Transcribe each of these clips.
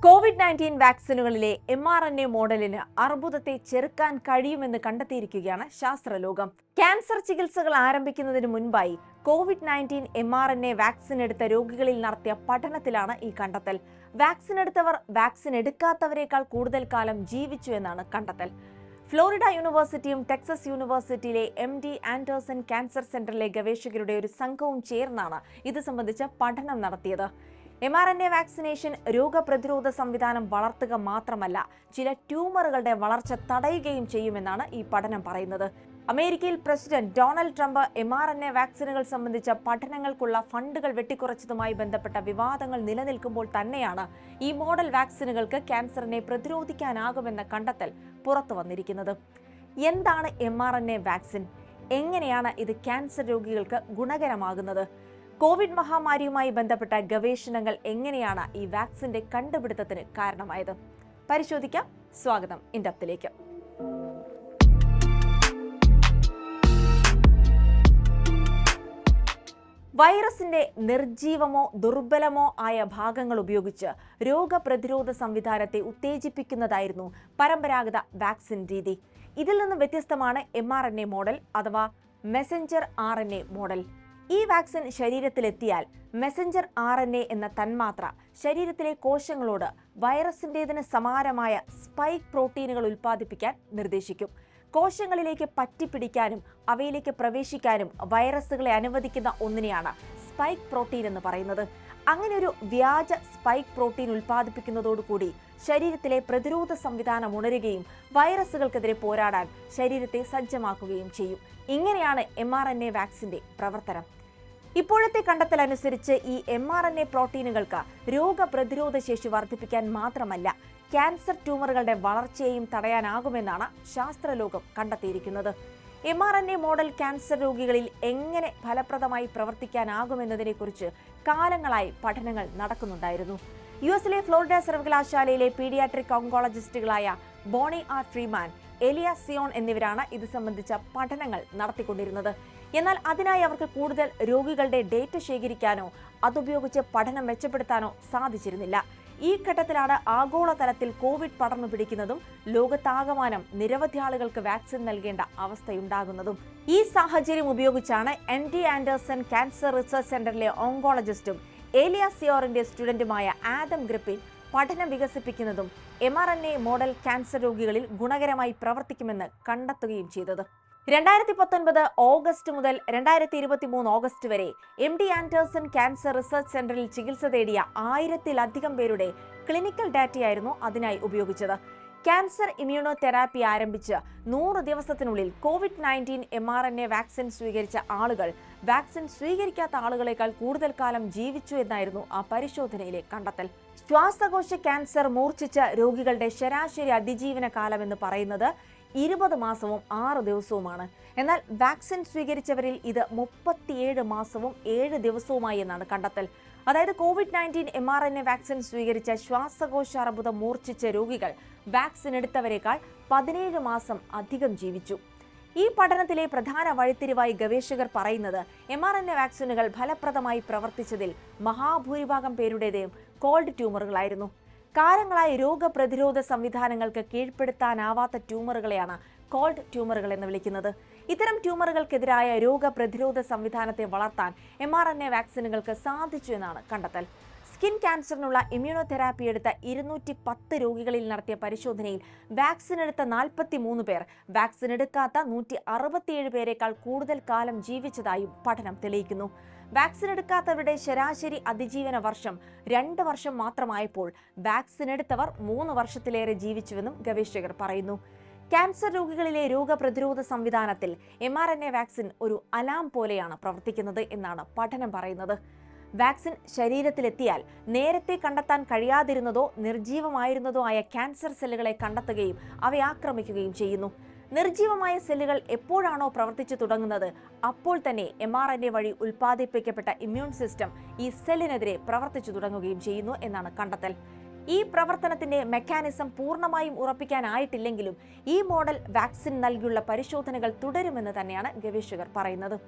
COVID-19 വാക്സിനുകളിലെ mRNA മോഡലിന് അർബുദത്തെ ചെറുക്കാൻ കഴിയുമെന്ന് കണ്ടെത്തിയിരിക്കുകയാണ് ശാസ്ത്രലോകം. ക്യാൻസർ ചികിത്സകൾ ആരംഭിക്കുന്നതിന് മുൻപായി COVID-19 mRNA വാക്സിൻ എടുത്ത രോഗികളിൽ നടത്തിയ പഠനത്തിലാണ് ഈ കണ്ടെത്തൽ. വാക്സിൻ എടുത്തവർ വാക്സിൻ എടുക്കാത്തവരെക്കാൾ കൂടുതൽ കാലം ജീവിച്ചു എന്നാണ് കണ്ടെത്തൽ. ഫ്ലോറിഡ യൂണിവേഴ്സിറ്റിയും ടെക്സസ് യൂണിവേഴ്സിറ്റിയിലെ MD ആൻഡേഴ്സൺ ക്യാൻസർ സെന്ററിലെ ഗവേഷകരുടെ ഒരു സംഘവും ചേർന്നാണ് ഇത് സംബന്ധിച്ച പഠനം നടത്തിയത്. mRNA വാക്സിനേഷൻ രോഗപ്രതിരോധ സംവിധാനം വളർത്തുക മാത്രമല്ല, ചില ട്യൂമറുകളുടെ വളർച്ച തടയുകയും ചെയ്യുമെന്നാണ് ഈ പഠനം പറയുന്നത്. അമേരിക്കയിൽ പ്രസിഡന്റ് ഡൊണാൾഡ് ട്രംപ് mRNA വാക്സിനുകൾ സംബന്ധിച്ച പഠനങ്ങൾക്കുള്ള ഫണ്ടുകൾ വെട്ടിക്കുറച്ചതുമായി ബന്ധപ്പെട്ട വിവാദങ്ങൾ നിലനിൽക്കുമ്പോൾ തന്നെയാണ് ഈ മോഡൽ വാക്സിനുകൾക്ക് ക്യാൻസറിനെ പ്രതിരോധിക്കാനാകുമെന്ന കണ്ടെത്തൽ പുറത്തു വന്നിരിക്കുന്നത്. എന്താണ് mRNA വാക്സിൻ? എങ്ങനെയാണ് ഇത് ക്യാൻസർ രോഗികൾക്ക് ഗുണകരമാകുന്നത്? കോവിഡ് മഹാമാരിയുമായി ബന്ധപ്പെട്ട ഗവേഷണങ്ങൾ എങ്ങനെയാണ് ഈ വാക്സിന്റെ കണ്ടുപിടുത്തത്തിന് കാരണമായത്? പരിശോധിക്കാം. സ്വാഗതം ഇൻഡെപ്തിലേക്ക്. വൈറസിന്റെ നിർജീവമോ ദുർബലമോ ആയ ഭാഗങ്ങൾ ഉപയോഗിച്ച് രോഗപ്രതിരോധ സംവിധാനത്തെ ഉത്തേജിപ്പിക്കുന്നതായിരുന്നു പരമ്പരാഗത വാക്സിൻ രീതി. ഇതിൽ നിന്ന് വ്യത്യസ്തമാണ് mRNA മോഡൽ അഥവാ മെസഞ്ചർ RNA മോഡൽ. ഈ വാക്സിൻ ശരീരത്തിലെത്തിയാൽ മെസഞ്ചർ RNA എന്ന തന്മാത്ര ശരീരത്തിലെ കോശങ്ങളോട് വൈറസിൻ്റെതിന് സമാനമായ സ്പൈക്ക് പ്രോട്ടീനുകൾ ഉൽപ്പാദിപ്പിക്കാൻ നിർദ്ദേശിക്കും. കോശങ്ങളിലേക്ക് പറ്റിപ്പിടിക്കാനും അവയിലേക്ക് പ്രവേശിക്കാനും വൈറസുകളെ അനുവദിക്കുന്ന ഒന്നിനെയാണ് സ്പൈക്ക് പ്രോട്ടീൻ എന്ന് പറയുന്നത്. അങ്ങനെ ഒരു വ്യാജ സ്പൈക്ക് പ്രോട്ടീൻ ഉൽപ്പാദിപ്പിക്കുന്നതോടുകൂടി ശരീരത്തിലെ പ്രതിരോധ സംവിധാനം ഉണരുകയും വൈറസുകൾക്കെതിരെ പോരാടാൻ ശരീരത്തെ സജ്ജമാക്കുകയും ചെയ്യും. ഇങ്ങനെയാണ് mRNA വാക്സിന്റെ പ്രവർത്തനം. ഇപ്പോഴത്തെ കണ്ടെത്തൽ അനുസരിച്ച് ഈ mRNA പ്രോട്ടീനുകൾക്ക് രോഗപ്രതിരോധ ശേഷി വർദ്ധിപ്പിക്കാൻ മാത്രമല്ല, ക്യാൻസർ ട്യൂമറുകളുടെ വളർച്ചയെയും തടയാനാകുമെന്നാണ് ശാസ്ത്രലോകം കണ്ടെത്തിയിരിക്കുന്നത്. mRNA മോഡൽ ക്യാൻസർ രോഗികളിൽ എങ്ങനെ ഫലപ്രദമായി പ്രവർത്തിക്കാനാകുമെന്നതിനെക്കുറിച്ച് കാലങ്ങളായി പഠനങ്ങൾ നടക്കുന്നുണ്ടായിരുന്നു. യുഎസിലെ ഫ്ലോറിഡ സർവകലാശാലയിലെ പീഡിയാട്രിക് ഓങ്കോളജിസ്റ്റുകളായ Bonnie R Freeman, Elia Sion എന്നിവരാണ് ഇത് സംബന്ധിച്ച പഠനങ്ങൾ നടത്തിക്കൊണ്ടിരുന്നത്. എന്നാൽ അതിനായി അവർക്ക് കൂടുതൽ രോഗികളുടെ ഡേറ്റ ശേഖരിക്കാനോ അതുപയോഗിച്ച് പഠനം മെച്ചപ്പെടുത്താനോ സാധിച്ചിരുന്നില്ല. ഈ ഘട്ടത്തിലാണ് ആഗോളതലത്തിൽ കോവിഡ് പടർന്നു പിടിക്കുന്നതും ലോകത്താകമാനം നിരവധി ആളുകൾക്ക് വാക്സിൻ നൽകേണ്ട അവസ്ഥയുണ്ടാകുന്നതും. ഈ സാഹചര്യം ഉപയോഗിച്ചാണ് MD ആൻഡേഴ്സൺ ക്യാൻസർ റിസർച്ച് സെന്ററിലെ ഓങ്കോളജിസ്റ്റും ഏലിയ സിയോറിന്റെ സ്റ്റുഡന്റുമായ ആദം ഗ്രിപ്പിൻ പഠനം വികസിപ്പിക്കുന്നതും mRNA മോഡൽ ക്യാൻസർ രോഗികളിൽ ഗുണകരമായി പ്രവർത്തിക്കുമെന്ന് കണ്ടെത്തുകയും ചെയ്തത്. 2019 ഓഗസ്റ്റ് മുതൽ 2023 ഓഗസ്റ്റ് വരെ MD ആൻഡേഴ്സൺ ക്യാൻസർ റിസർച്ച് സെന്ററിൽ ചികിത്സ തേടിയ 1000-ലധികം പേരുടെ ക്ലിനിക്കൽ ഡാറ്റയായിരുന്നു അതിനായി ഉപയോഗിച്ചത്. ക്യാൻസർ ഇമ്മ്യൂണോ തെറാപ്പി ആരംഭിച്ച് 100 ദിവസത്തിനുള്ളിൽ COVID-19 mRNA വാക്സിൻ സ്വീകരിച്ച ആളുകൾ വാക്സിൻ സ്വീകരിക്കാത്ത ആളുകളെക്കാൾ കൂടുതൽ കാലം ജീവിച്ചു എന്നായിരുന്നു ആ പരിശോധനയിലെ കണ്ടെത്തൽ. ശ്വാസകോശ ക്യാൻസർ മൂർച്ഛിച്ച രോഗികളുടെ ശരാശരി അതിജീവന കാലം എന്ന് പറയുന്നത് 20 മാസവും 6 ദിവസവുമാണ്. എന്നാൽ വാക്സിൻ സ്വീകരിച്ചവരിൽ ഇത് 37 മാസവും 7 ദിവസവുമായി എന്നാണ് കണ്ടെത്തൽ. അതായത് COVID-19 mRNA വാക്സിൻ സ്വീകരിച്ച ശ്വാസകോശ അർബുദം മൂർച്ഛിച്ച രോഗികൾ വാക്സിൻ എടുത്തവരെക്കാൾ 17 മാസം അധികം ജീവിച്ചു. ഈ പഠനത്തിലെ പ്രധാന വഴിത്തിരിവായി ഗവേഷകർ പറയുന്നത് mRNA വാക്സിനുകൾ ഫലപ്രദമായി പ്രവർത്തിച്ചതിൽ മഹാഭൂരിഭാഗം പേരുടേതും കോൾഡ് ട്യൂമറുകളായിരുന്നു. കാലങ്ങളായി രോഗപ്രതിരോധ സംവിധാനങ്ങൾക്ക് കീഴ്പ്പെടുത്താനാവാത്ത ട്യൂമറുകളെയാണ് കോൾഡ് ട്യൂമറുകൾ എന്ന് വിളിക്കുന്നത്. ഇത്തരം ട്യൂമറുകൾക്കെതിരായ രോഗപ്രതിരോധ സംവിധാനത്തെ വളർത്താൻ mRNA വാക്സിനുകൾക്ക് സാധിച്ചു എന്നാണ് കണ്ടെത്തൽ. സ്കിൻ ക്യാൻസറിനുള്ള ഇമ്മ്യൂണോ തെറാപ്പി എടുത്ത 210 രോഗികളിൽ നടത്തിയ പരിശോധനയിൽ വാക്സിൻ എടുത്ത 43 പേർ വാക്സിൻ എടുക്കാത്ത 167 പേരെക്കാൾ കൂടുതൽ കാലം ജീവിച്ചതായും പഠനം തെളിയിക്കുന്നു. വാക്സിൻ എടുക്കാത്തവരുടെ ശരാശരി അതിജീവന വർഷം 2 വർഷം മാത്രമായപ്പോൾ വാക്സിൻ എടുത്തവർ 3 വർഷത്തിലേറെ ജീവിച്ചുവെന്നും ഗവേഷകർ പറയുന്നു. ക്യാൻസർ രോഗികളിലെ രോഗപ്രതിരോധ സംവിധാനത്തിൽ mRNA വാക്സിൻ ഒരു അലാം പോലെയാണ് പ്രവർത്തിക്കുന്നത് എന്നാണ് പഠനം പറയുന്നത്. വാക്സിൻ ശരീരത്തിലെത്തിയാൽ നേരത്തെ കണ്ടെത്താൻ കഴിയാതിരുന്നതോ നിർജീവമായിരുന്നതോ ആയ ക്യാൻസർ സെല്ലുകളെ കണ്ടെത്തുകയും അവയെ ആക്രമിക്കുകയും ചെയ്യുന്നു. നിർജീവമായ സെല്ലുകൾ എപ്പോഴാണോ പ്രവർത്തിച്ചു തുടങ്ങുന്നത് അപ്പോൾ തന്നെ mRNA വഴി ഉൽപ്പാദിപ്പിക്കപ്പെട്ട ഇമ്മ്യൂൺ സിസ്റ്റം ഈ സെല്ലിനെതിരെ പ്രവർത്തിച്ചു തുടങ്ങുകയും ചെയ്യുന്നു എന്നാണ് കണ്ടെത്തൽ. ഈ പ്രവർത്തനത്തിന്റെ മെക്കാനിസം പൂർണ്ണമായും ഉറപ്പിക്കാനായിട്ടില്ലെങ്കിലും ഈ മോഡൽ വാക്സിൻ നൽകിയുള്ള പരിശോധനകൾ തുടരുമെന്ന് തന്നെയാണ് ഗവേഷകർ പറയുന്നത്.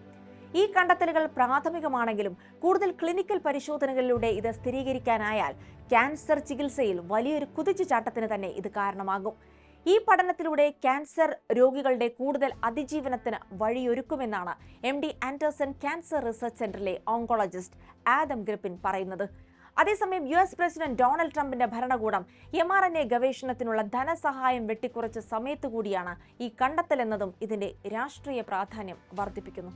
ഈ കണ്ടെത്തലുകൾ പ്രാഥമികമാണെങ്കിലും കൂടുതൽ ക്ലിനിക്കൽ പരിശോധനകളിലൂടെ ഇത് സ്ഥിരീകരിക്കാനായാൽ ക്യാൻസർ ചികിത്സയിൽ വലിയൊരു കുതിച്ചുചാട്ടത്തിന് തന്നെ ഇത് കാരണമാകും. ഈ പഠനത്തിലൂടെ ക്യാൻസർ രോഗികളുടെ കൂടുതൽ അതിജീവനത്തിന് വഴിയൊരുക്കുമെന്നാണ് MD ആൻഡേഴ്സൺ ക്യാൻസർ റിസർച്ച് സെന്ററിലെ ഓങ്കോളജിസ്റ്റ് ആദം ഗ്രിപ്പിൻ പറയുന്നത്. അതേസമയം US പ്രസിഡന്റ് ഡൊണാൾഡ് ട്രംപിന്റെ ഭരണകൂടം mRNA ഗവേഷണത്തിനുള്ള ധനസഹായം വെട്ടിക്കുറച്ച സമയത്തു കൂടിയാണ് ഈ കണ്ടെത്തലെന്നതും ഇതിന്റെ രാഷ്ട്രീയ പ്രാധാന്യം വർദ്ധിപ്പിക്കുന്നു.